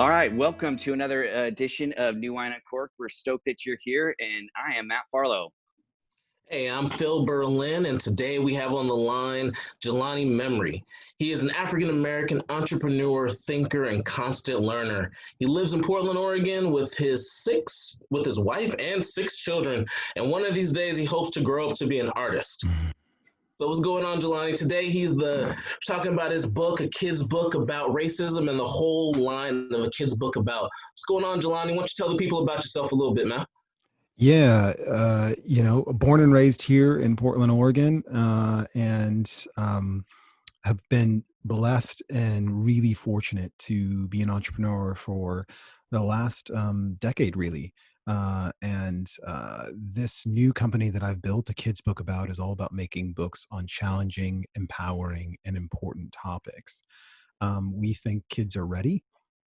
All right, welcome to another edition of New Wine Uncorked. We're stoked that you're here, and I am Matt Farlow. Hey, I'm Phil Berlin, and today we have on the line Jelani Memory. He is an African American entrepreneur, thinker, and constant learner. He lives in Portland, Oregon, with his wife and six children. And one of these days, he hopes to grow up to be an artist. So what's going on, Jelani? Today talking about his book, a kid's book about racism, and the whole line of a kid's book about what's going on, Jelani. Why don't you tell the people about yourself a little bit, man? Yeah, born and raised here in Portland, Oregon, and have been blessed and really fortunate to be an entrepreneur for the last decade, really. And this new company that I've built, a kids book about, is all about making books on challenging, empowering, and important topics. We think kids are ready.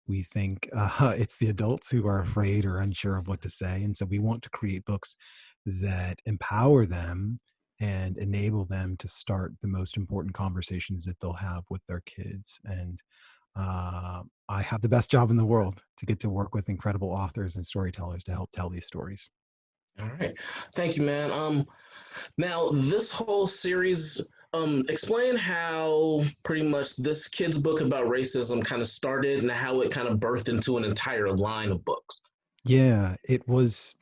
We think it's the adults who are afraid or unsure of what to say. And so we want to create books that empower them and enable them to start the most important conversations that they'll have with their kids. And I have the best job in the world to get to work with incredible authors and storytellers to help tell these stories. All right. Thank you, man. Now this whole series, explain how pretty much this kid's book about racism kind of started and how it kind of birthed into an entire line of books. Yeah, it was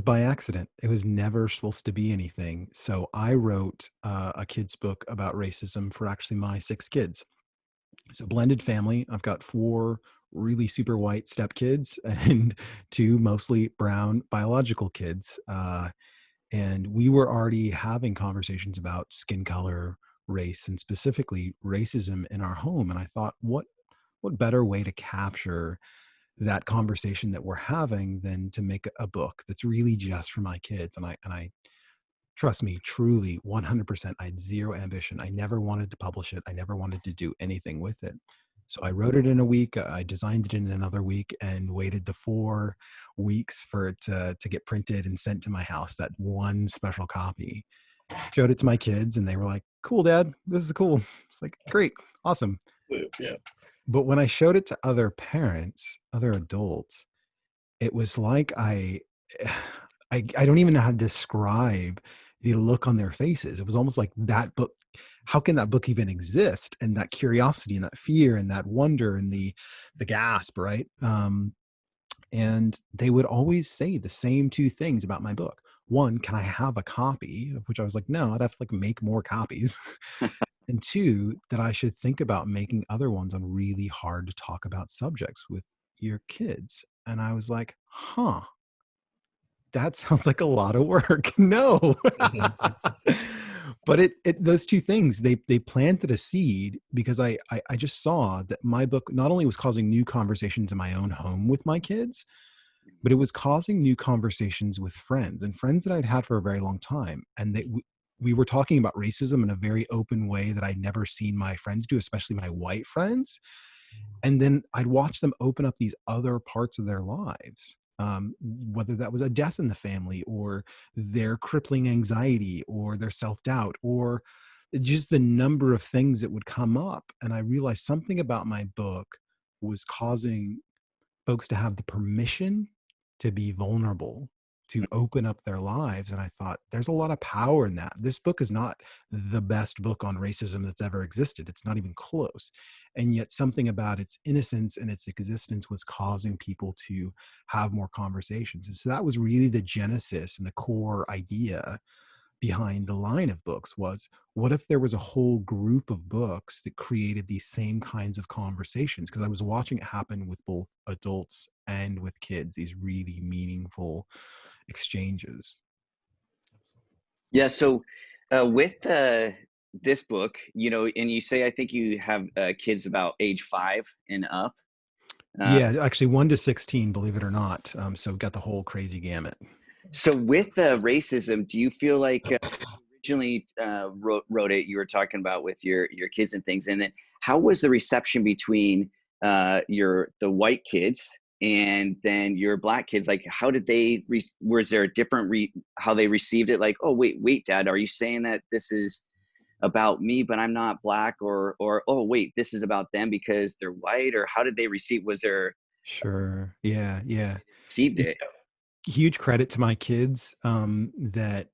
by accident. It was never supposed to be anything. So I wrote a kid's book about racism for actually my six kids. So blended family. I've got four really super white stepkids and two mostly brown biological kids. And we were already having conversations about skin color, race, and specifically racism in our home. And I thought, what better way to capture that conversation that we're having than to make a book that's really just for my kids? And I trust me, truly 100%, I had zero ambition. I never wanted to publish it. I never wanted to do anything with it. So I wrote it in a week. I designed it in another week and waited the 4 weeks for it to get printed and sent to my house, that one special copy. Showed it to my kids and they were like, "Cool, Dad, this is cool." It's like, "Great, awesome." Yeah. But when I showed it to other parents, other adults, it was like I don't even know how to describe the look on their faces. It was almost like that book. How can that book even exist? And that curiosity and that fear and that wonder and the gasp, right? And they would always say the same two things about my book. One, can I have a copy? Of which I was like, no, I'd have to make more copies. And two, that I should think about making other ones on really hard to talk about subjects with your kids. And I was like, huh, that sounds like a lot of work. No. But those two things, they planted a seed because I just saw that my book not only was causing new conversations in my own home with my kids, but it was causing new conversations with friends and friends that I'd had for a very long time. And we were talking about racism in a very open way that I'd never seen my friends do, especially my white friends. And then I'd watch them open up these other parts of their lives, whether that was a death in the family or their crippling anxiety or their self-doubt or just the number of things that would come up. And I realized something about my book was causing folks to have the permission to be vulnerable, to open up their lives. And I thought, there's a lot of power in that. This book is not the best book on racism that's ever existed. It's not even close. And yet something about its innocence and its existence was causing people to have more conversations. And so that was really the genesis and the core idea behind the line of books was, what if there was a whole group of books that created these same kinds of conversations? Because I was watching it happen with both adults and with kids, these really meaningful exchanges. Yeah, so with this book, and you say I think you have kids about age 5 and up. Yeah, actually 1 to 16, believe it or not. So we've got the whole crazy gamut. So with racism, do you feel like originally wrote it, you were talking about with your kids and things, and then how was the reception between the white kids and then your black kids? Like, how did they was there a different how they received it? Like, oh wait, Dad, are you saying that this is about me, but I'm not black, or oh wait, this is about them because they're white, or how did they receive? Was there Sure. Yeah. Yeah. received You it? Huge credit to my kids, that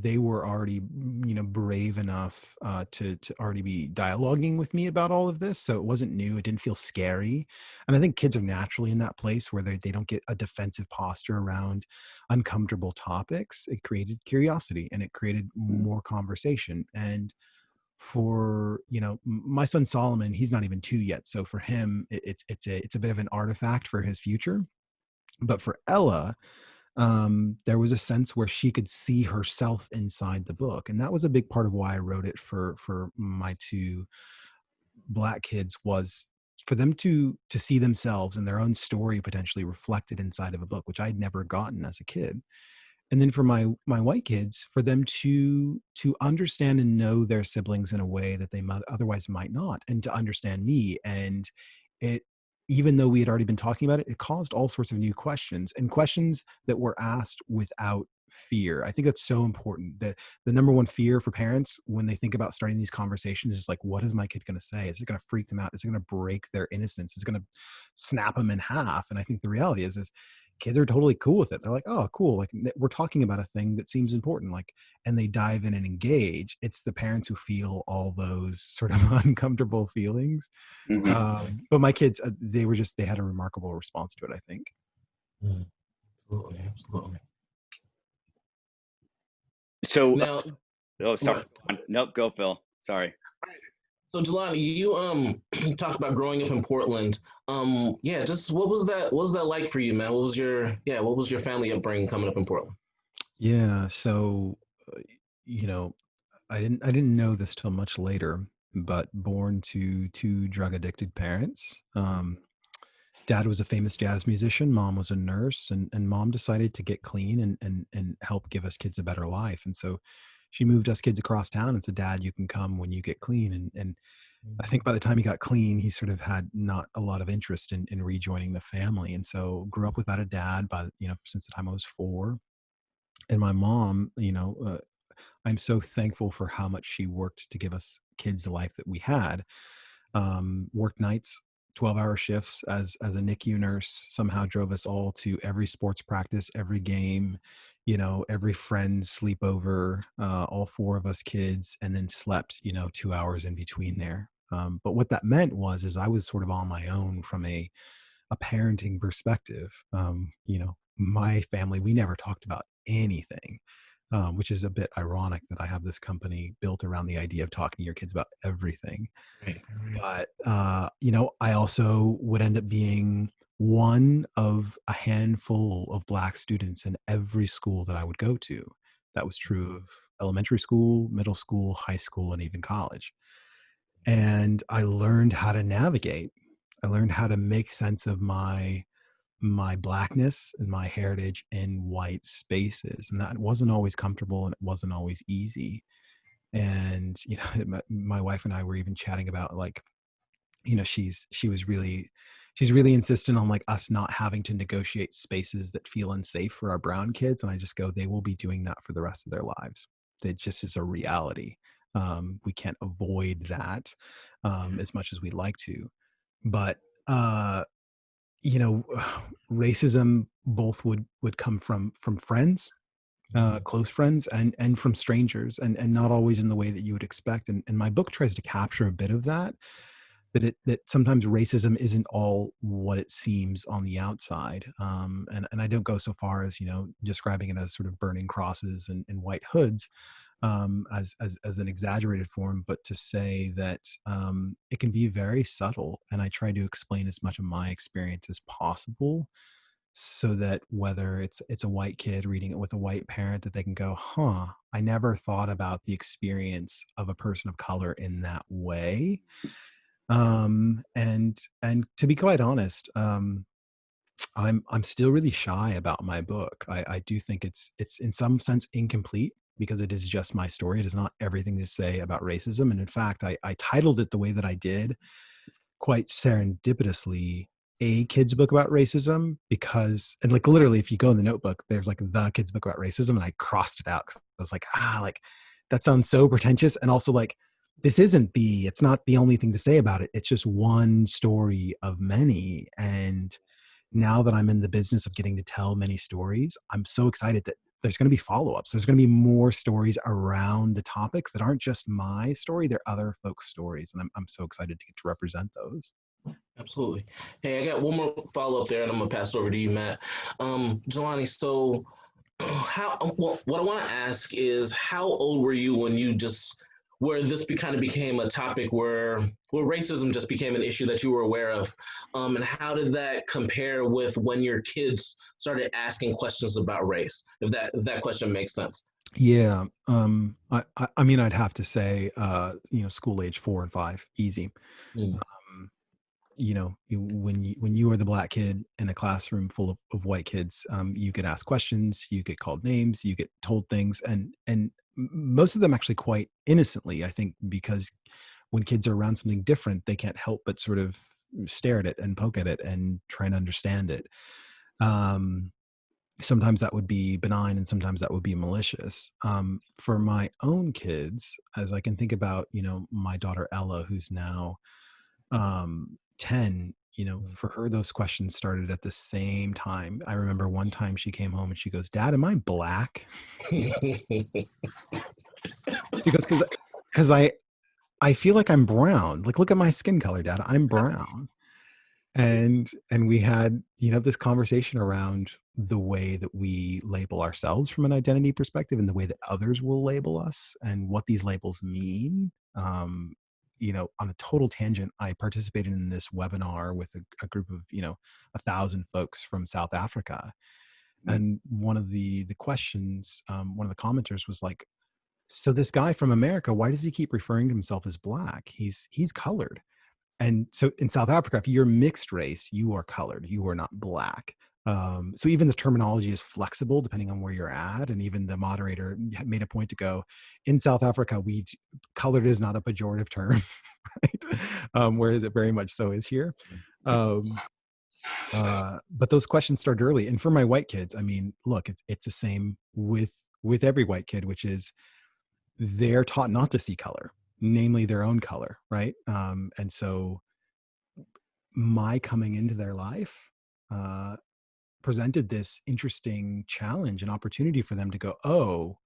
they were already, brave enough to already be dialoguing with me about all of this. So it wasn't new. It didn't feel scary. And I think kids are naturally in that place where they don't get a defensive posture around uncomfortable topics. It created curiosity and it created Mm, more conversation. And for my son Solomon, he's not even 2 yet. So for him, it's a bit of an artifact for his future. But for Ella, there was a sense where she could see herself inside the book, and that was a big part of why I wrote it for my two black kids, was for them to see themselves and their own story potentially reflected inside of a book, which I'd never gotten as a kid. And then for my white kids, for them to understand and know their siblings in a way that they otherwise might not, and to understand me. And it, even though we had already been talking about it, it caused all sorts of new questions, and questions that were asked without fear. I think that's so important. That the number one fear for parents when they think about starting these conversations is like, what is my kid going to say? Is it going to freak them out? Is it going to break their innocence? Is it going to snap them in half? And I think the reality is kids are totally cool with it. They're like, oh, cool. Like, we're talking about a thing that seems important. Like, and they dive in and engage. It's the parents who feel all those sort of uncomfortable feelings. mhm. But my kids, they had a remarkable response to it, I think. Mm, absolutely, absolutely. So, Now, oh, sorry. what? Nope, go Phil. Sorry. So Jelani, you you talked about growing up in Portland. Yeah, just what was that like for you, man? What was your family upbringing coming up in Portland? Yeah. So, uh, you know, I didn't know this till much later, but born to two drug addicted parents. Dad was a famous jazz musician. Mom was a nurse, and mom decided to get clean and help give us kids a better life. And so she moved us kids across town and said, Dad, you can come when you get clean. And I think by the time he got clean, he sort of had not a lot of interest in rejoining the family. And so grew up without a dad since the time I was 4. And my mom, I'm so thankful for how much she worked to give us kids the life that we had. Worked nights, 12-hour shifts as a NICU nurse, somehow drove us all to every sports practice, every game, every friend's sleepover, all 4 of us kids, and then slept, 2 hours in between there. But what that meant is I was sort of on my own from a parenting perspective. My family, we never talked about anything, which is a bit ironic that I have this company built around the idea of talking to your kids about everything. Right, right. But, I also would end up being one of a handful of Black students in every school that I would go to. That was true of elementary school, middle school, high school, and even college. And I learned how to navigate. I learned how to make sense of my Blackness and my heritage in white spaces. And that wasn't always comfortable and it wasn't always easy. And, my wife and I were even chatting about, like, she's really insistent on, like, us not having to negotiate spaces that feel unsafe for our brown kids. And I just go, they will be doing that for the rest of their lives. It just is a reality. We can't avoid that, as much as we'd like to. But, you know, racism both would come from friends, close friends, and from strangers, and not always in the way that you would expect. And my book tries to capture a bit of that. That sometimes racism isn't all what it seems on the outside. And I don't go so far as, describing it as sort of burning crosses and white hoods, as an exaggerated form, but to say that, it can be very subtle. And I try to explain as much of my experience as possible, so that whether it's a white kid reading it with a white parent, that they can go, huh, I never thought about the experience of a person of color in that way. And to be quite honest, I'm still really shy about my book. I do think it's in some sense incomplete, because it is just my story. It is not everything to say about racism. And in fact, I titled it the way that I did quite serendipitously, a kid's book about racism, because, and like literally, if you go in the notebook, there's like the kid's book about racism, and I crossed it out 'cause I was like, like, that sounds so pretentious. And also, like, this isn't it's not the only thing to say about it. It's just one story of many. And now that I'm in the business of getting to tell many stories, I'm so excited that there's going to be follow-ups. There's going to be more stories around the topic that aren't just my story, they're other folks' stories. And I'm so excited to get to represent those. Absolutely. Hey, I got one more follow up there, and I'm gonna pass over to you, Matt. Jelani, so what I want to ask is, how old were you when you just where this kind of became a topic where racism just became an issue that you were aware of, and how did that compare with when your kids started asking questions about race? If that question makes sense. Yeah. I mean, I'd have to say, school age 4 and 5, easy. Mm. Um, when you are the black kid in a classroom full of white kids, you get asked questions, you get called names, you get told things, and most of them actually quite innocently, I think, because when kids are around something different, they can't help but sort of stare at it and poke at it and try and understand it. Um, Sometimes that would be benign and sometimes that would be malicious. For my own kids, as I can think about, my daughter Ella, who's now 10, for her, those questions started at the same time. I remember one time she came home and she goes, "Dad, am I black?" She goes, because I feel like I'm brown. Like, look at my skin color, Dad. I'm brown. And we had, this conversation around the way that we label ourselves from an identity perspective and the way that others will label us and what these labels mean. On a total tangent, I participated in this webinar with a group of, 1,000 folks from South Africa. And one of the questions, one of the commenters was like, "So this guy from America, why does he keep referring to himself as black? He's colored." And so in South Africa, if you're mixed race, you are colored, you are not black. So even the terminology is flexible depending on where you're at. And even the moderator made a point to go, in South Africa, colored is not a pejorative term, right? Whereas it very much so is here. Um, but those questions start early. And for my white kids, I mean, look, it's the same with every white kid, which is they're taught not to see color, namely their own color, right? And so my coming into their life uh, presented this interesting challenge and opportunity for them to go, "Oh,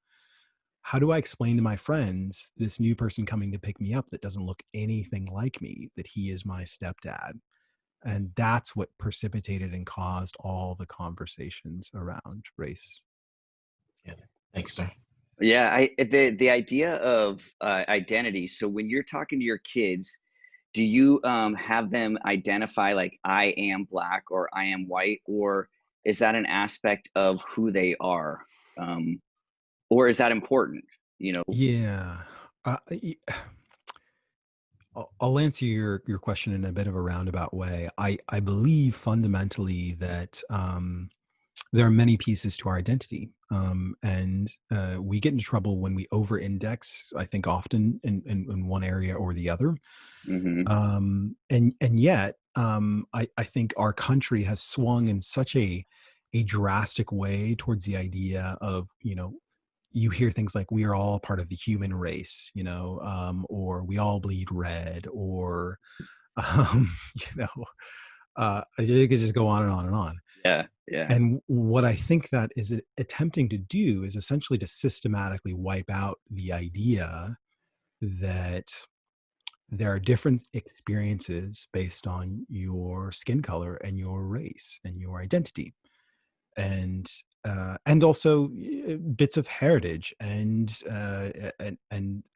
how do I explain to my friends this new person coming to pick me up that doesn't look anything like me, that he is my stepdad?" And that's what precipitated and caused all the conversations around race. Yeah. Thank you, sir. Yeah, the idea of identity. So when you're talking to your kids, do you have them identify like I am black or I am white, or is that an aspect of who they are, um, or is that important? You know. Yeah. Uh, y- I'll answer your question in a bit of a roundabout way. I believe fundamentally that there are many pieces to our identity, and we get into trouble when we over-index, I think, often in one area or the other. Hmm. And yet, I think our country has swung in such a drastic way towards the idea of, you hear things like we are all part of the human race, or we all bleed red, or um, you know, you could just go on and on and on. Yeah, yeah, And what I think that is attempting to do is essentially to systematically wipe out the idea that there are different experiences based on your skin color and your race and your identity, and also bits of heritage and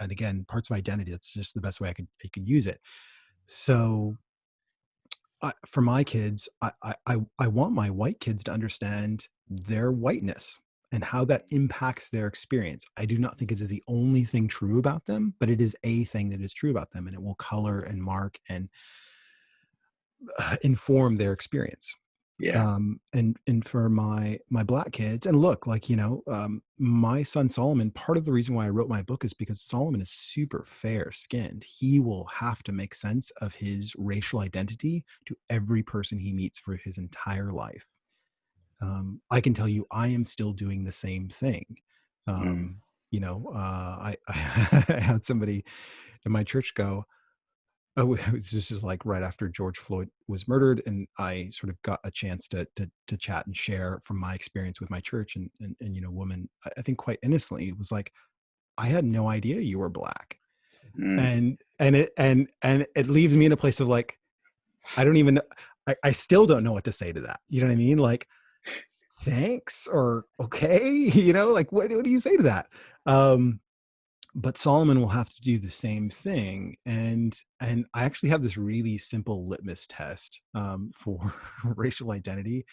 again parts of identity. That's just the best way I could use it. So for my kids, I want my white kids to understand their whiteness and how that impacts their experience. I do not think it is the only thing true about them, but it is a thing that is true about them, and it will color and mark and inform their experience. yeah. And for my black kids, and look, like, my son Solomon, part of the reason why I wrote my book is because Solomon is super fair skinned. He will have to make sense of his racial identity to every person he meets for his entire life. I can tell you I am still doing the same thing. Mm. I I had somebody in my church go, oh, this is like right after George Floyd was murdered, and I sort of got a chance to chat and share from my experience with my church, and you know, woman, I think quite innocently, it was like, I had no idea you were Black, Mm. and it leaves me in a place of like, I don't even know, I still don't know what to say to that. You know what I mean? Like, thanks, or okay, you know, like what do you say to that? But Solomon will have to do the same thing. And I actually have this really simple litmus test for racial identity.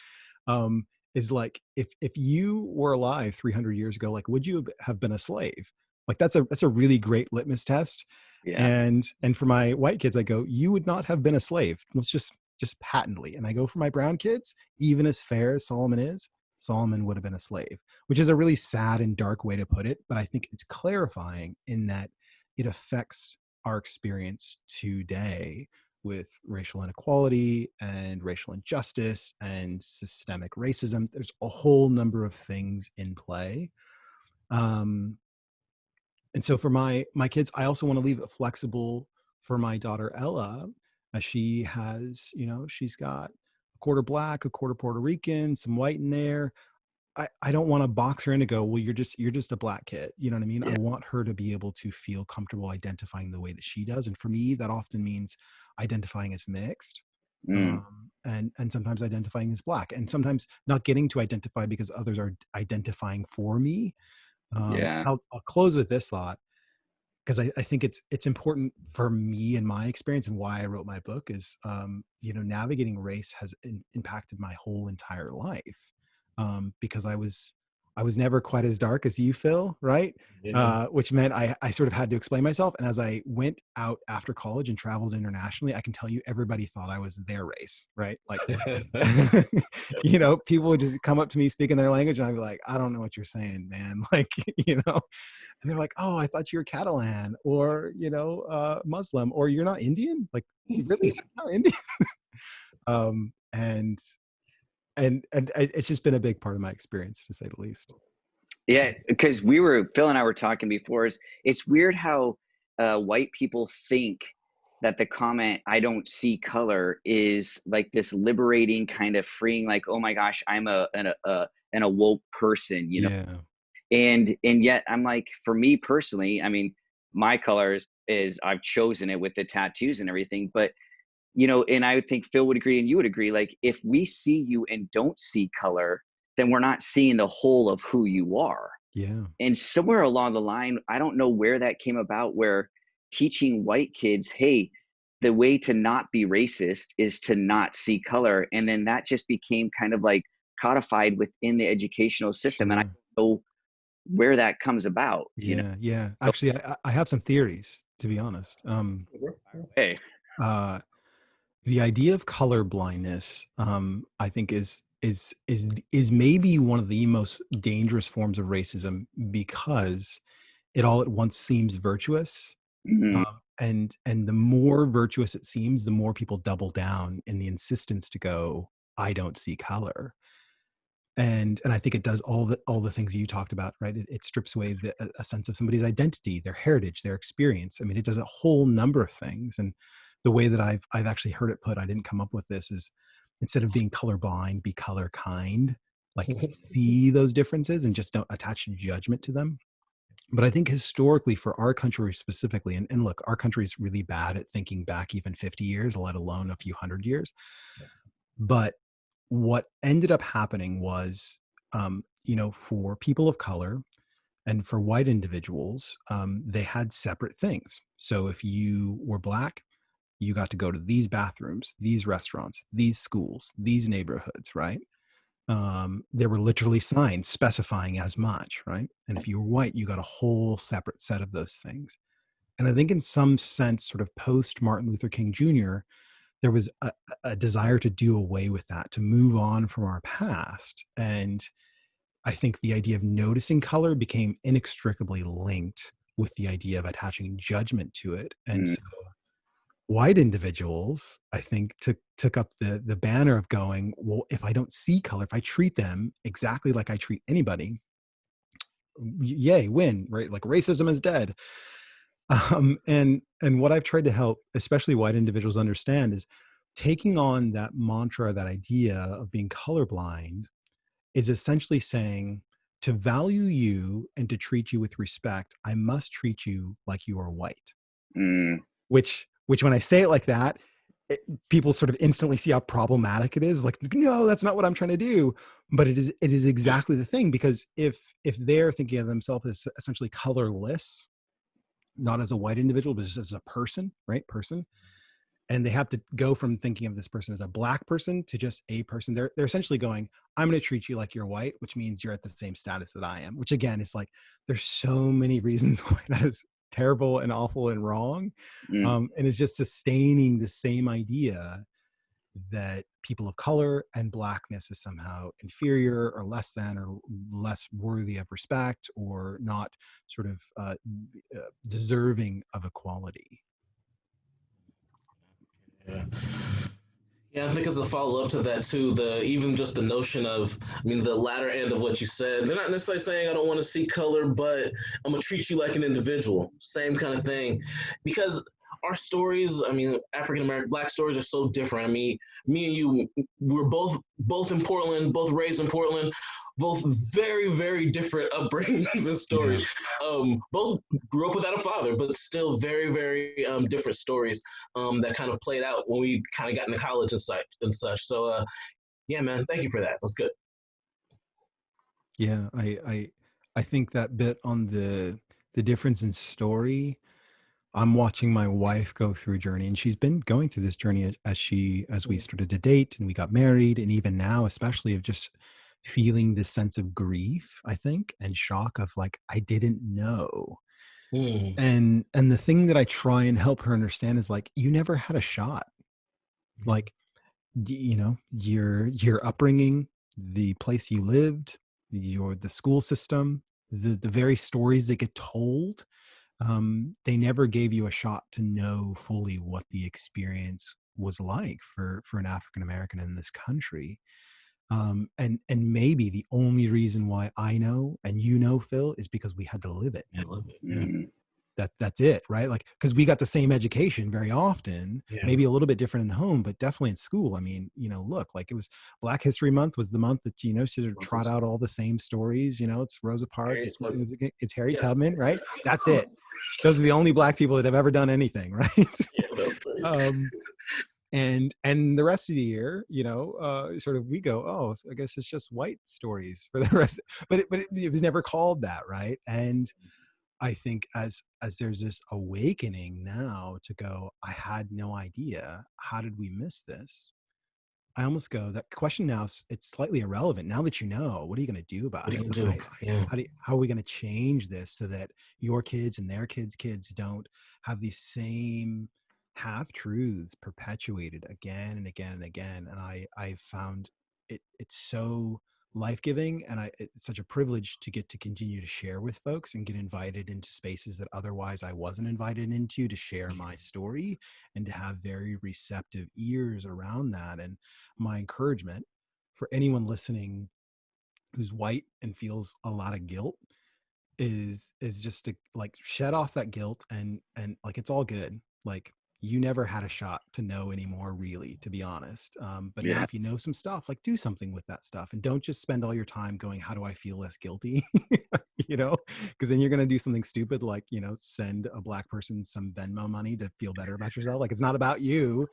Is like, if you were alive 300 years ago, like, would you have been a slave? Like, that's a really great litmus test. Yeah. And for my white kids, I go, you would not have been a slave. Let's just patently. And I go, for my brown kids, even as fair as Solomon is, Solomon would have been a slave, which is a really sad and dark way to put it. But I think it's clarifying in that it affects our experience today with racial inequality and racial injustice and systemic racism. There's a whole number of things in play. Um, and so for my kids, I also want to leave it flexible for my daughter Ella, as she has, you know, she's got a quarter Black, a quarter Puerto Rican, some white in there. I don't want to box her in to go, well, you're just a Black kid. You know what I mean? I Yeah. want her to be able to feel comfortable identifying the way that she does. And for me, that often means identifying as mixed, Mm. and sometimes identifying as Black, and sometimes not getting to identify because others are identifying for me. Yeah. I'll close with this thought, because I think it's important for me and my experience, and why I wrote my book is, you know, navigating race has impacted my whole entire life, because I was never quite as dark as you, Phil, right? Yeah. Which meant I sort of had to explain myself. And as I went out after college and traveled internationally, I can tell you, everybody thought I was their race, right? Like, you know, people would just come up to me speaking their language, and I'd be like, I don't know what you're saying, man. Like, you know, and they're like, oh, I thought you were Catalan, or, you know, Muslim, or you're not Indian. Like, really? Not Indian? um, and and it's just been a big part of my experience, to say the least. Yeah, because Phil and I were talking before. It's weird how white people think that the comment "I don't see color" is like this liberating, kind of freeing, like, oh my gosh, I'm an awoke person, you know. Yeah, And yet I'm like, for me personally, I mean, my color is I've chosen it with the tattoos and everything. But you know, and I would think Phil would agree and you would agree, like, if we see you and don't see color, then we're not seeing the whole of who you are. yeah, And somewhere along the line, I don't know where that came about, where teaching white kids, hey, the way to not be racist is to not see color. And then that just became kind of like codified within the educational system. And I sure. don't know where that comes about, you know. Yeah, yeah. So, Actually, I have some theories, to be honest. hey, Uh, the idea of color blindness, I think is maybe one of the most dangerous forms of racism, because it all at once seems virtuous. mm, And the more virtuous it seems, the more people double down in the insistence to go, I don't see color. And I think it does all the things you talked about, right? It strips away a sense of somebody's identity, their heritage, their experience. I mean, it does a whole number of things. And the way that I've actually heard it put, I didn't come up with this, is, instead of being colorblind, be color kind. Like, see those differences and just don't attach judgment to them. But I think historically, for our country specifically, and look, our country is really bad at thinking back even 50 years, let alone a few hundred years. But what ended up happening was, you know, for people of color and for white individuals, they had separate things. So if you were Black, you got to go to these bathrooms, these restaurants, these schools, these neighborhoods, right? There were literally signs specifying as much, right? And if you were white, you got a whole separate set of those things. And I think in some sense, sort of post Martin Luther King Jr., there was a desire to do away with that, to move on from our past. And I think the idea of noticing color became inextricably linked with the idea of attaching judgment to it. And mm, so white individuals, I think, took up the banner of going, well, if I don't see color, if I treat them exactly like I treat anybody, yay, win, right? Like, racism is dead. And what I've tried to help, especially white individuals, understand is taking on that mantra, that idea of being colorblind is essentially saying, to value you and to treat you with respect, I must treat you like you are white. Mm, Which when I say it like that, people sort of instantly see how problematic it is. Like, no, that's not what I'm trying to do. But it is exactly the thing, because if they're thinking of themselves as essentially colorless, not as a white individual, but just as a person, right? Person. And they have to go from thinking of this person as a black person to just a person. They're essentially going, I'm going to treat you like you're white, which means you're at the same status that I am, which again, is like, there's so many reasons why that is terrible and awful and wrong. mm. And it's just sustaining the same idea that people of color and blackness is somehow inferior or less than or less worthy of respect or not sort of deserving of equality. Yeah. Yeah, I think as a follow up to that too, the even just the notion of, I mean, the latter end of what you said, they're not necessarily saying I don't want to see color, but I'm gonna treat you like an individual. Same kind of thing, because our stories, I mean, African American Black stories are so different. I mean, me and you, we're both in Portland, both raised in Portland, both very very different upbringings and Yeah. stories. Both grew up without a father, but still very very different stories that kind of played out when we kind of got into college and such. So, yeah, man, thank you for that. That's good. Yeah, I think that bit on the difference in story. I'm watching my wife go through a journey, and she's been going through this journey as we started to date and we got married, and even now, especially of just feeling this sense of grief, I think, and shock of like, I didn't know. Mm. And the thing that I try and help her understand is like, you never had a shot. Like, your upbringing, the place you lived, the school system, the very stories that get told, they never gave you a shot to know fully what the experience was like for an African American in this country. And maybe the only reason why I know and you know, Phil, is because we had to live it. I love it. Yeah. Mm. That's it, right? Like, because we got the same education very often, Yeah. maybe a little bit different in the home, but definitely in school. I mean, look, like, it was Black History Month was the month that, sort of trot out all the same stories. It's Rosa Parks, it's Martin Luther King, it's Harry Yes. Tubman, right? That's it. Those are the only Black people that have ever done anything, right? Yeah, that's um, and the rest of the year, sort of we go, oh, I guess it's just white stories for the rest, but it was never called that, right? And I think as there's this awakening now to go, I had no idea. How did we miss this? I almost go, that question now, it's slightly irrelevant. Now that you know, what are you going to do what about are it? you gonna do? Right? Yeah. How are we going to change this so that your kids and their kids don't have these same half truths perpetuated again and again and again? And I've found it's so life-giving, and it's such a privilege to get to continue to share with folks and get invited into spaces that otherwise I wasn't invited into, to share my story and to have very receptive ears around that. And my encouragement for anyone listening who's white and feels a lot of guilt is just to, like, shed off that guilt, and like, it's all good. Like, you never had a shot to know anymore, really, to be honest. But now, Yeah. if you know some stuff, like, do something with that stuff, and don't just spend all your time going, how do I feel less guilty? Because then you're going to do something stupid, like, send a Black person some Venmo money to feel better about yourself. Like, it's not about you.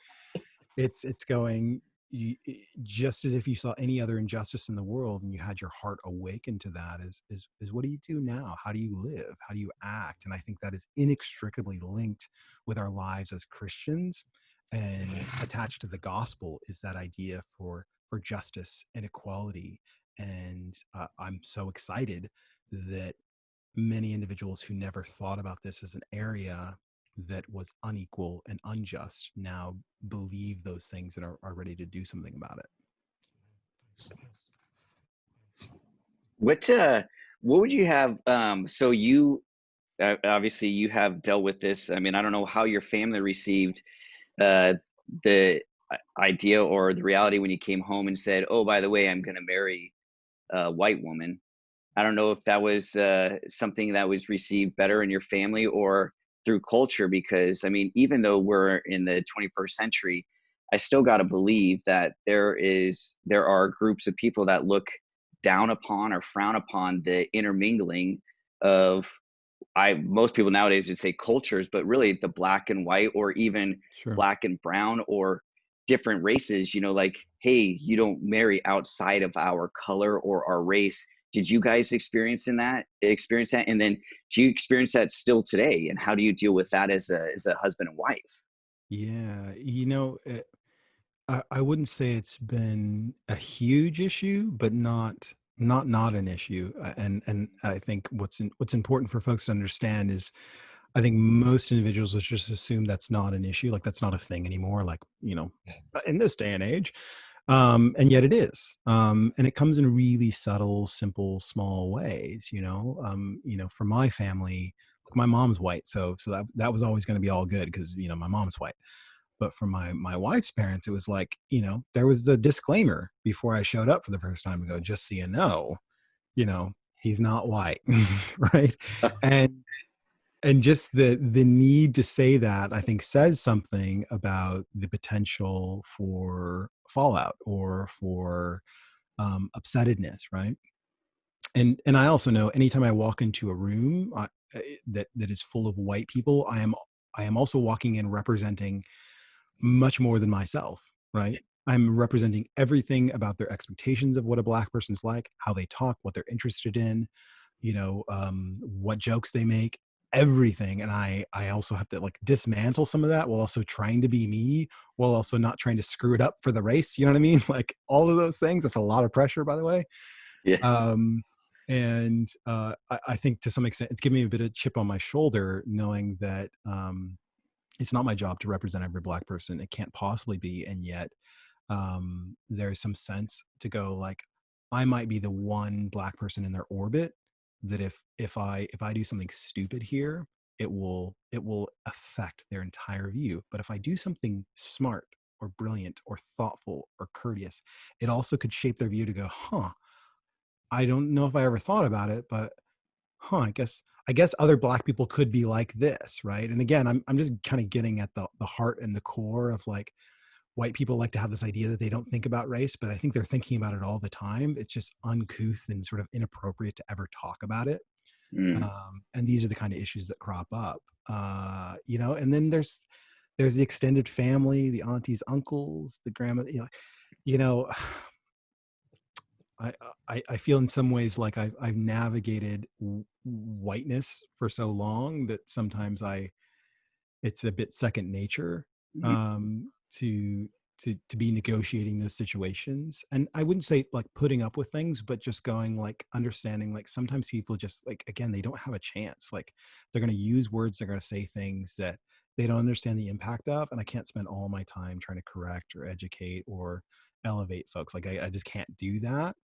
It's going, just as if you saw any other injustice in the world and you had your heart awakened to that, is what do you do now? How do you live? How do you act? And I think that is inextricably linked with our lives as Christians, and attached to the gospel is that idea for justice and equality. And I'm so excited that many individuals who never thought about this as an area that was unequal and unjust now believe those things and are ready to do something about it. What would you have, so you obviously you have dealt with this. I mean, I don't know how your family received the idea or the reality when you came home and said, oh, by the way, I'm going to marry a white woman. I don't know if that was something that was received better in your family, or through culture, because I mean, even though we're in the 21st century, I still got to believe that there are groups of people that look down upon or frown upon the intermingling of, I most people nowadays would say cultures, but really the black and white, or even Sure. black and brown, or different races, like, hey, you don't marry outside of our color or our race. Did you guys experience that? And then do you experience that still today? And how do you deal with that as a husband and wife? Yeah. I wouldn't say it's been a huge issue, but not an issue. And I think what's important for folks to understand is, I think most individuals would just assume that's not an issue, like that's not a thing anymore, like, in this day and age. And yet it is. And it comes in really subtle, simple, small ways, for my family, my mom's white. So that was always going to be all good because, my mom's white. But for my wife's parents, it was like, there was the disclaimer before I showed up for the first time, to go, just so you know, he's not white. Right. And just the need to say that, I think, says something about the potential for fallout or for upsettedness, right? And I also know anytime I walk into a room that is full of white people, I am also walking in representing much more than myself, right? I'm representing everything about their expectations of what a black person's like, how they talk, what they're interested in, what jokes they make, everything. And I also have to like dismantle some of that while also trying to be me, while also not trying to screw it up for the race. You know what I mean? Like all of those things. That's a lot of pressure, by the way. Yeah. I think to some extent it's giving me a bit of chip on my shoulder, knowing that it's not my job to represent every black person. It can't possibly be. And yet there's some sense to go like, I might be the one black person in their orbit that if I do something stupid here, it will affect their entire view. But if I do something smart or brilliant or thoughtful or courteous, it also could shape their view to go, I don't know if I ever thought about it, but I guess other black people could be like this, right? And again, I'm just kind of getting at the heart and the core of like, white people like to have this idea that they don't think about race, but I think they're thinking about it all the time. It's just uncouth and sort of inappropriate to ever talk about it. Mm. And these are the kind of issues that crop up, and then there's the extended family, the aunties, uncles, the grandma, you know, I feel in some ways like I've navigated whiteness for so long that sometimes it's a bit second nature Mhm. to be negotiating those situations. And I wouldn't say like putting up with things, but just going like understanding like sometimes people just like, again, they don't have a chance. Like they're going to use words, they're going to say things that they don't understand the impact of. And I can't spend all my time trying to correct or educate or elevate folks. Like I just can't do that.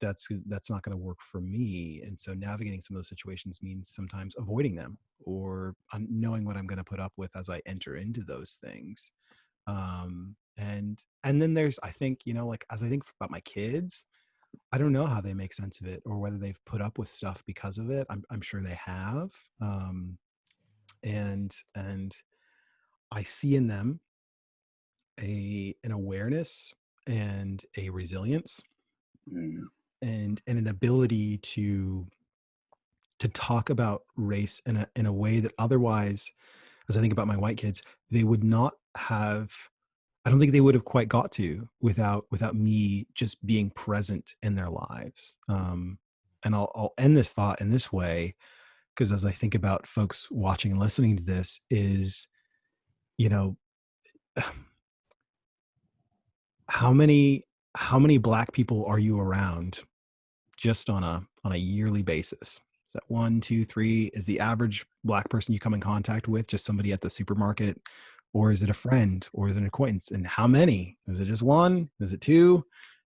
That's not going to work for me. And so navigating some of those situations means sometimes avoiding them or knowing what I'm going to put up with as I enter into those things. And then there's, I think, like as I think about my kids, I don't know how they make sense of it or whether they've put up with stuff because of it. I'm sure they have. And I see in them an awareness and a resilience Mm. and an ability to talk about race in a way that otherwise, as I think about my white kids, they would not have. I don't think they would have quite got to without me just being present in their lives. And I'll end this thought in this way, because as I think about folks watching and listening to this, is you know how many black people are you around just on a yearly basis? Is that one, two, three? Is the average black person you come in contact with just somebody at the supermarket, or is it a friend, or is it an acquaintance? And how many? Is it just one? Is it two?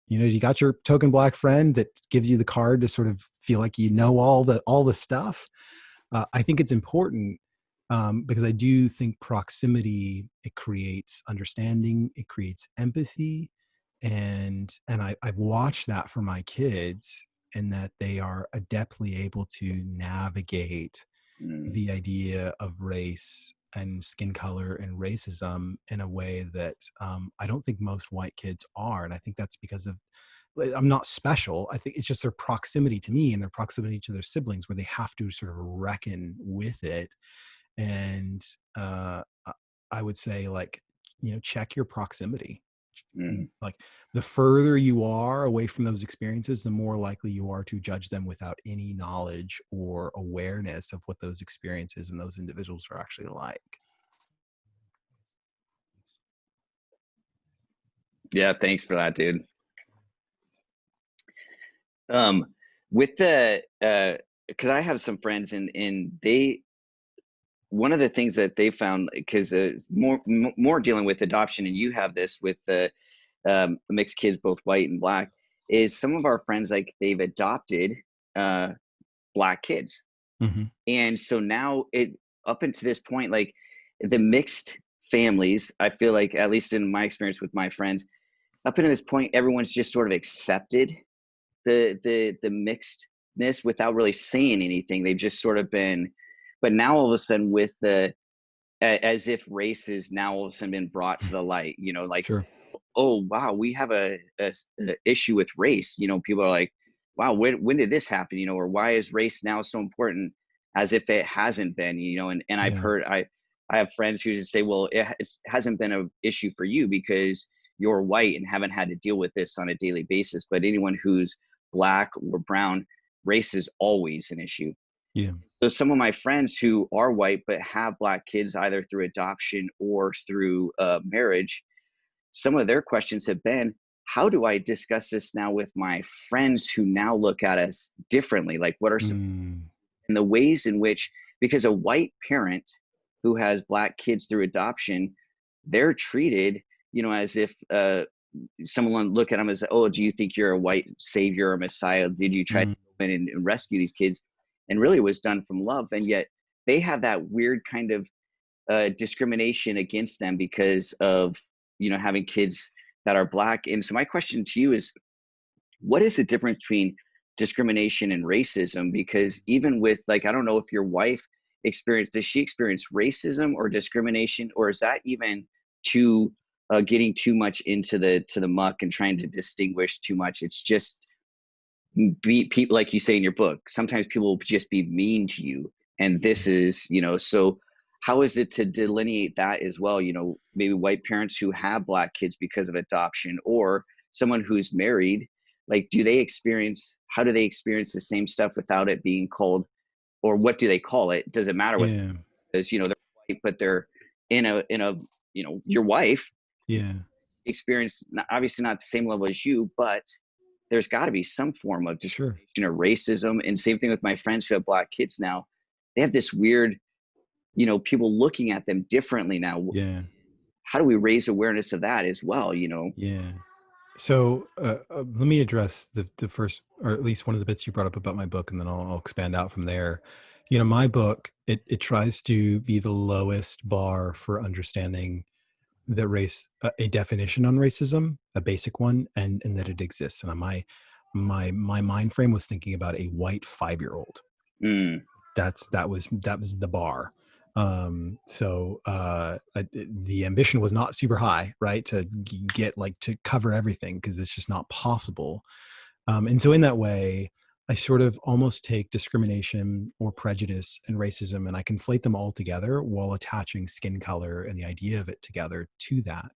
You got your token black friend that gives you the card to sort of feel like all the stuff. I think it's important because I do think proximity, it creates understanding, it creates empathy, and I've watched that for my kids, in that they are adeptly able to navigate Mm, the idea of race and skin color and racism in a way that I don't think most white kids are. And I think that's because of, I'm not special. I think it's just their proximity to me and their proximity to their siblings where they have to sort of reckon with it. And I would say, like, check your proximity. mm. Like, the further you are away from those experiences, the more likely you are to judge them without any knowledge or awareness of what those experiences and those individuals are actually like. Yeah, thanks for that, dude. Um, with the because I have some friends and they, one of the things that they found, because more dealing with adoption, and you have this with the mixed kids, both white and black, is some of our friends, like, they've adopted uh, black kids, Hmm. and so now it, up until this point, like, the mixed families, I feel like, at least in my experience with my friends, up until this point, everyone's just sort of accepted the mixedness without really saying anything. They've just sort of been, but now all of a sudden, with the as if race is now all of a sudden been brought to the light, like, Sure. oh wow, we have a issue with race. People are like, wow, when did this happen? Or why is race now so important, as if it hasn't been. And I've Yeah. heard, I have friends who just say, well, it hasn't been an issue for you because you're white and haven't had to deal with this on a daily basis, but anyone who's black or brown, race is always an issue. Yeah. So some of my friends who are white but have black kids, either through adoption or through marriage, some of their questions have been, how do I discuss this now with my friends who now look at us differently? Like, what are some, Mm, and the ways in which, because a white parent who has black kids through adoption, they're treated, as if someone look at them as, oh, do you think you're a white savior or messiah? Did you try to mm, go in and rescue these kids? And really, it was done from love. And yet they have that weird kind of discrimination against them because of, having kids that are black. And so my question to you is, what is the difference between discrimination and racism? Because even with, like, I don't know if your wife does she experience racism or discrimination, or is that even too getting too much into the muck and trying to distinguish too much? It's just be people, like you say in your book, sometimes people will just be mean to you, and this is, so how is it to delineate that as well? Maybe white parents who have black kids because of adoption, or someone who's married, like, how do they experience the same stuff without it being called, or what do they call it? Does it matter what, yeah. because they're white but they're in a your wife Yeah. experience, obviously not the same level as you, but there's got to be some form of Sure. discrimination or racism. And same thing with my friends who have black kids now. They have this weird, people looking at them differently now. Yeah. How do we raise awareness of that as well? Yeah. So let me address the first, or at least one of the bits you brought up about my book, and then I'll expand out from there. My book, it tries to be the lowest bar for understanding the race, a definition on racism, a basic one, and that it exists. And my mind frame was thinking about a white 5-year-old. Mm, That was the bar. The ambition was not super high, right, to get, like, to cover everything, because it's just not possible. And so in that way, I sort of almost take discrimination or prejudice and racism, and I conflate them all together while attaching skin color and the idea of it together to that,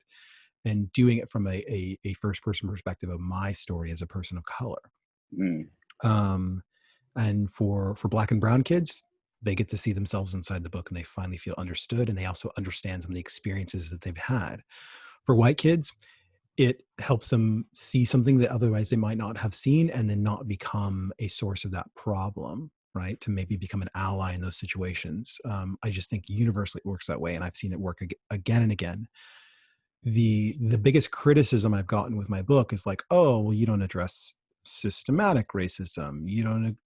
and doing it from a first person perspective of my story as a person of color. mm, Um, and for black and brown kids, they get to see themselves inside the book, and they finally feel understood, and they also understand some of the experiences that they've had. For white kids, it helps them see something that otherwise they might not have seen, and then not become a source of that problem, right? To maybe become an ally in those situations. I just think universally it works that way, and I've seen it work again and again. The biggest criticism I've gotten with my book is like, oh, well, you don't address systematic racism, you don't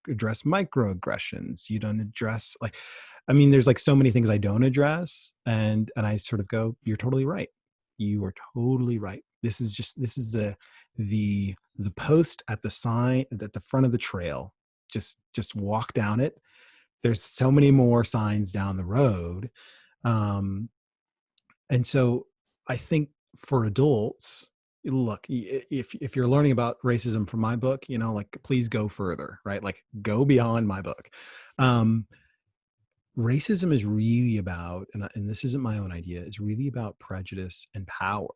address microaggressions, you don't address, like, I mean, there's like so many things I don't address, and I sort of go, you're totally right, you are totally right. This is the post at the sign at the front of the trail. Just walk down it, there's so many more signs down the road. Um, and so I think for adults, look, if you're learning about racism from my book, you know, like, please go further, right? Like, go beyond my book. Um, Racism is really about, and this isn't my own idea, it's really about prejudice and power.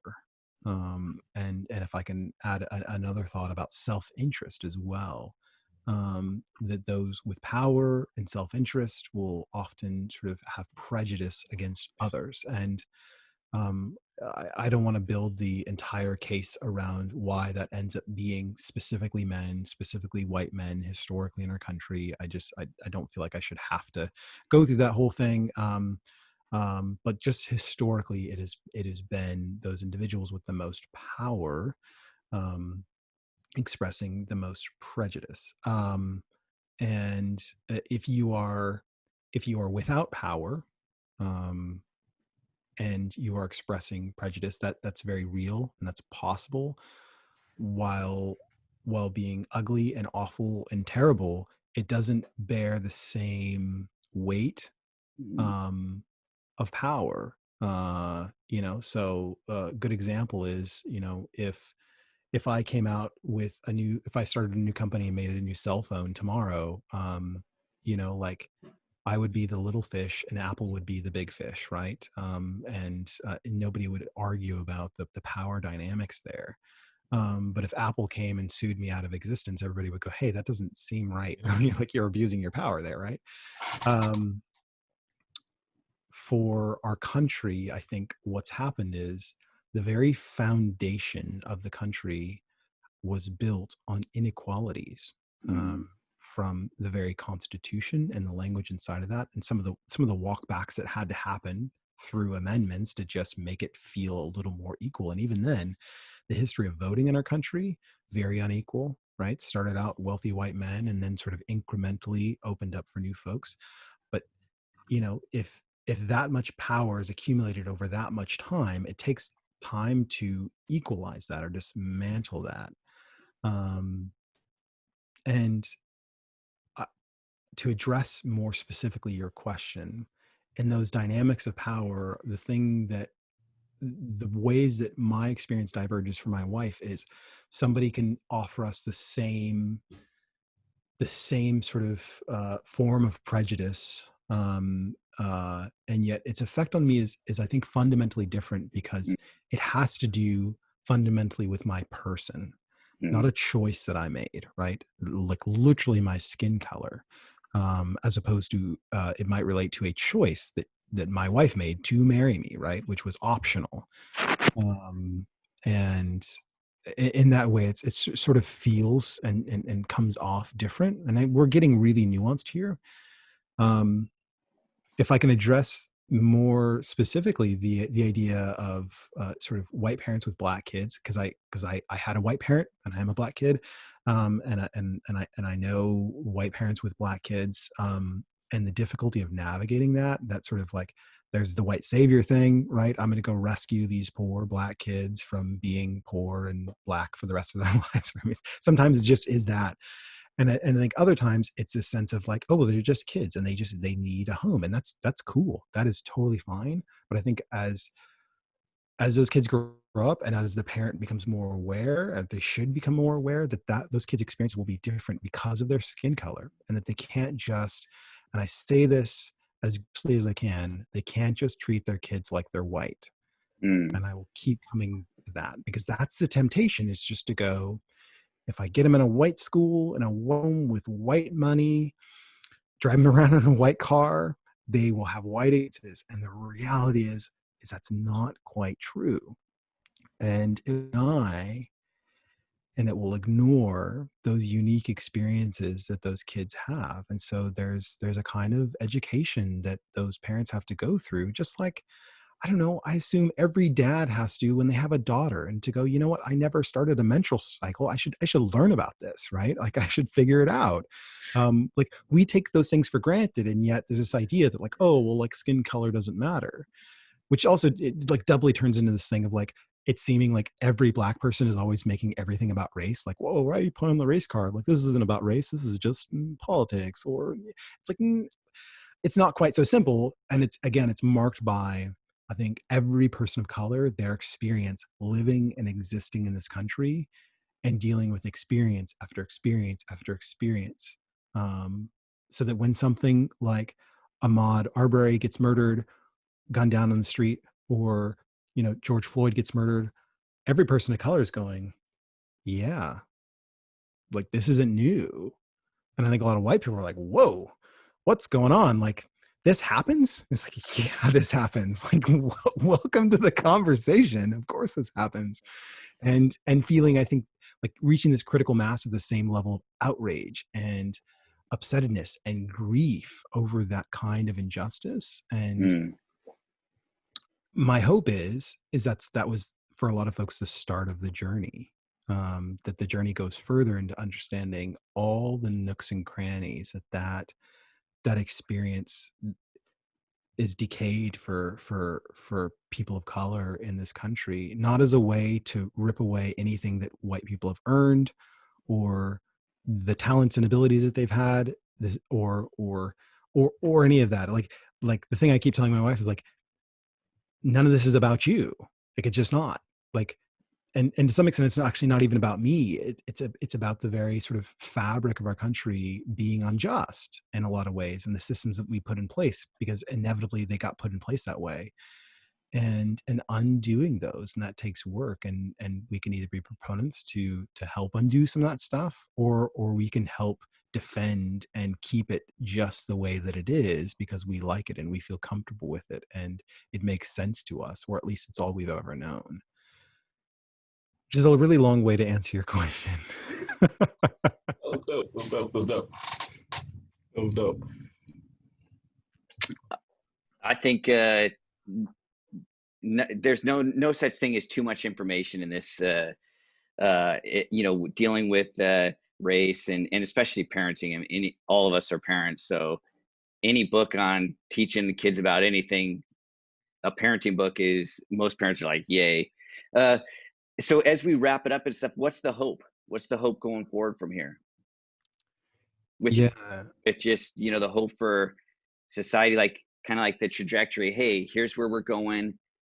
And if I can add another thought about self-interest as well, that those with power and self-interest will often sort of have prejudice against others. And I don't want to build the entire case around why that ends up being specifically men, specifically white men historically in our country. I don't feel like I should have to go through that whole thing. But just historically, it has been those individuals with the most power um, expressing the most prejudice. And if you are without power, um, and you are expressing prejudice, that's very real and that's possible, while being ugly and awful and terrible, it doesn't bear the same weight Mm, um of power. You know, so a good example is, you know, if I came out with if I started a new company and made it a new cell phone tomorrow, you know, like, I would be the little fish and Apple would be the big fish, right? And nobody would argue about the power dynamics there. But if Apple came and sued me out of existence, everybody would go, "Hey, that doesn't seem right. Like, you're abusing your power there, right?" Um, for our country, I think what's happened is the very foundation of the country was built on inequalities, mm, from the very Constitution and the language inside of that, and some of the walkbacks that had to happen through amendments to just make it feel a little more equal. And even then, the history of voting in our country, very unequal, right? Started out wealthy white men and then sort of incrementally opened up for new folks. But, you know, if that much power is accumulated over that much time, it takes time to equalize that or dismantle that. um, and uh, to address more specifically your question, in those dynamics of power, the ways that my experience diverges from my wife is somebody can offer us the same sort of form of prejudice, and yet its effect on me is I think fundamentally different, mm, because it has to do fundamentally with my person, not mm, a choice that I made, right? Like, literally my skin color, as opposed to it might relate to a choice that my wife made to marry me, right, which was optional. um, and in that way, it's sort of feels and comes off different, and we're getting really nuanced here. um, if I can address more specifically the idea of sort of white parents with black kids, because I had a white parent and I am a black kid, and I know white parents with black kids, and the difficulty of navigating that sort of like, there's the white savior thing, right? I'm going to go rescue these poor black kids from being poor and black for the rest of their lives. I mean, sometimes it just is that. And I think other times it's this sense of like, oh, well, they're just kids and they need a home, and that's cool, that is totally fine. But I think as those kids grow up and as the parent becomes more aware, they should become more aware that those kids' experience will be different because of their skin color, and that they can't just, and I say this as closely as I can, they can't just treat their kids like they're white. mm, And I will keep coming to that, because that's the temptation, is just to go, if I get them in a white school, in a home with white money, drive them around in a white car, they will have white aces. And the reality is that's not quite true. And it will ignore those unique experiences that those kids have. And so there's a kind of education that those parents have to go through, just like, I don't know, I assume every dad has to when they have a daughter, and to go, you know what, I never started a menstrual cycle. I should learn about this, right? Like, I should figure it out. Like, we take those things for granted, and yet there's this idea that, like, oh, well, like, skin color doesn't matter, which also, it like doubly turns into this thing of like, it's seeming like every black person is always making everything about race. Like, whoa, why are you playing the race card? Like, this isn't about race. This is just politics. Or it's like, it's not quite so simple. And it's, again, it's marked by, I think, every person of color, their experience living and existing in this country and dealing with experience after experience after experience. So that when something like Ahmaud Arbery gets murdered, gunned down on the street, or, George Floyd gets murdered, every person of color is going, yeah, like this isn't new. And I think a lot of white people are like, whoa, what's going on? Like, this happens? It's like, yeah, this happens. Like, welcome to the conversation. Of course this happens. And feeling, I think, like reaching this critical mass of the same level of outrage and upsetness and grief over that kind of injustice. And Mm. my hope is that was for a lot of folks the start of the journey. That the journey goes further into understanding all the nooks and crannies that experience is decayed for people of color in this country, not as a way to rip away anything that white people have earned or the talents and abilities that they've had, this, or any of that. Like the thing I keep telling my wife is like, none of this is about you. Like, it's just not. Like, and to some extent, it's actually not even about me. It's about the very sort of fabric of our country being unjust in a lot of ways, and the systems that we put in place, because inevitably they got put in place that way, and undoing those, and that takes work. And we can either be proponents to help undo some of that stuff, or we can help defend and keep it just the way that it is because we like it and we feel comfortable with it and it makes sense to us, or at least it's all we've ever known. Which is a really long way to answer your question. That was dope. That was dope. That was dope. That was dope. I think there's no such thing as too much information in this. Dealing with race and especially parenting. I mean, all of us are parents, so any book on teaching the kids about anything, a parenting book, is, most parents are like, yay. So as we wrap it up and stuff, what's the hope? What's the hope going forward from here? With Yeah. with just, the hope for society, like kind of like the trajectory. Hey, here's where we're going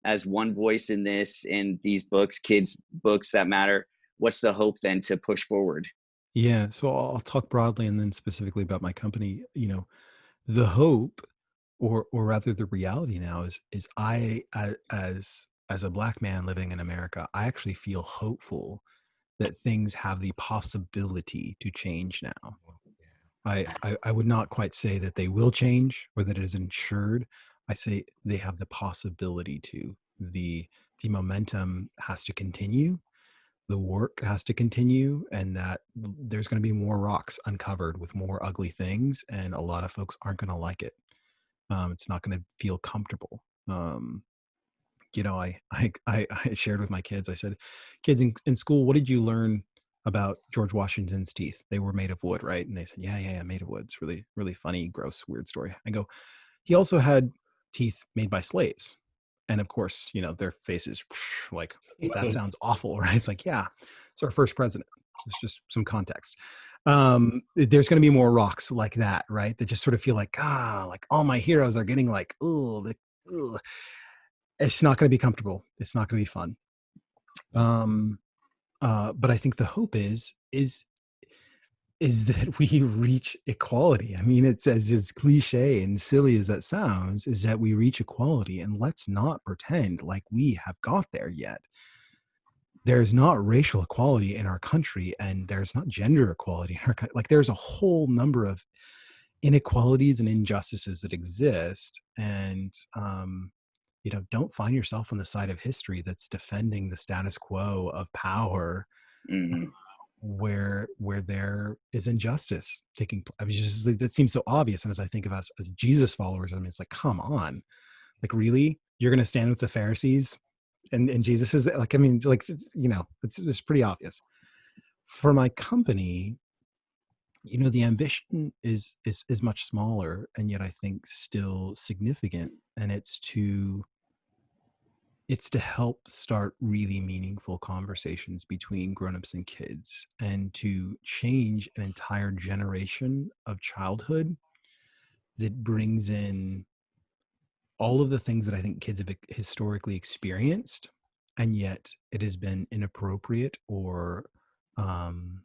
as one voice in this, in these books, kids books that matter. What's the hope then to push forward? Yeah. So I'll talk broadly and then specifically about my company. The hope, or rather the reality now is as a Black man living in America, I actually feel hopeful that things have the possibility to change now. I would not quite say that they will change or that it is ensured. I say they have the possibility to. The momentum has to continue, the work has to continue, and that there's going to be more rocks uncovered with more ugly things, and a lot of folks aren't going to like it. It's not going to feel comfortable. I shared with my kids. I said, kids, in school, what did you learn about George Washington's teeth? They were made of wood, right? And they said, yeah, made of wood. It's really, really funny, gross, weird story. I go, he also had teeth made by slaves. And of course, their faces like, that sounds awful, right? It's like, yeah, it's our first president. It's just some context. There's going to be more rocks like that, right? That just sort of feel like, like all my heroes are getting like, it's not going to be comfortable. It's not going to be fun. But I think the hope is that we reach equality. I mean, it's as cliche and silly as that sounds, is that we reach equality, and let's not pretend like we have got there yet. There's not racial equality in our country, and there's not gender equality in our country. Like, there's a whole number of inequalities and injustices that exist, and don't find yourself on the side of history that's defending the status quo of power, Mm-hmm. where there is injustice taking place. I mean, just like, that seems so obvious. And as I think of us as Jesus followers, I mean, it's like, come on, like, really, you're going to stand with the Pharisees, and Jesus is like, I mean, like, it's pretty obvious. For my company, the ambition is much smaller, and yet I think still significant, and it's to help start really meaningful conversations between grown-ups and kids, and to change an entire generation of childhood that brings in all of the things that I think kids have historically experienced, and yet it has been inappropriate or um,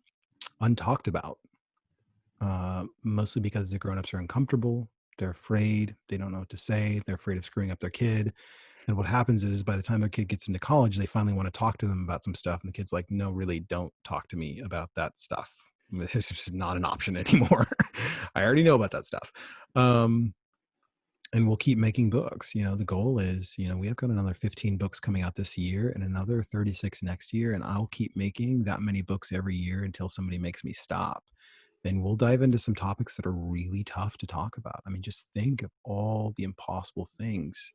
untalked about, mostly because the grown-ups are uncomfortable. They're afraid. They don't know what to say. They're afraid of screwing up their kid. And what happens is by the time their kid gets into college, they finally want to talk to them about some stuff. And the kid's like, no, really, don't talk to me about that stuff. This is not an option anymore. I already know about that stuff. And we'll keep making books. The goal is, we have got another 15 books coming out this year and another 36 next year. And I'll keep making that many books every year until somebody makes me stop. And we'll dive into some topics that are really tough to talk about. I mean, just think of all the impossible things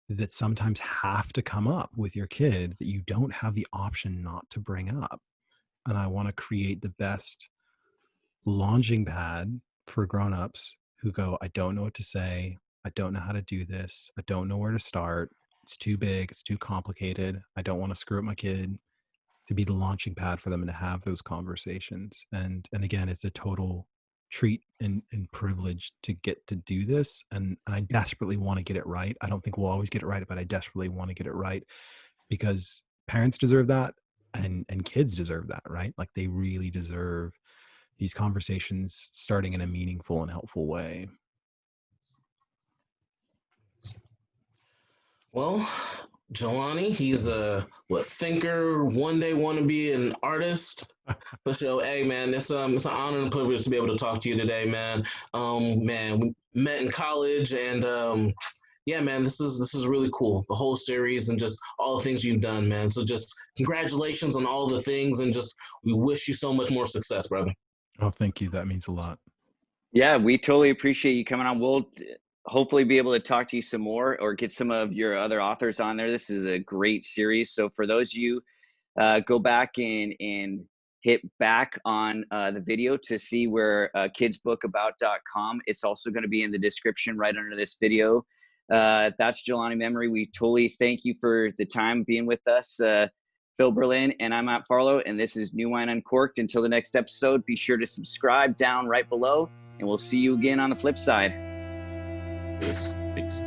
that sometimes have to come up with your kid that you don't have the option not to bring up. And I want to create the best launching pad for grownups who go, I don't know what to say. I don't know how to do this. I don't know where to start. It's too big. It's too complicated. I don't want to screw up my kid. To be the launching pad for them and to have those conversations. And again, it's a total treat and privilege to get to do this. And I desperately want to get it right. I don't think we'll always get it right, but I desperately want to get it right because parents deserve that and kids deserve that, right? Like they really deserve these conversations starting in a meaningful and helpful way. Well, Jelani, he's a thinker, one day want to be an artist. For sure. Hey man, it's an honor and privilege to be able to talk to you today, man. Man, we met in college and yeah, man, this is really cool. The whole series and just all the things you've done, man. So just congratulations on all the things and just we wish you so much more success, brother. Oh, thank you. That means a lot. Yeah, we totally appreciate you coming on. We'll hopefully be able to talk to you some more or get some of your other authors on there. This is a great series. So for those of you, go back and hit back on the video to see where kidsbookabout.com. It's also going to be in the description right under this video. That's Jelani Memory. We totally thank you for the time being with us. Phil Berlin, and I'm Matt Farlow, and this is New Wine Uncorked. Until the next episode, be sure to subscribe down right below, and we'll see you again on the flip side. Peace. Peace.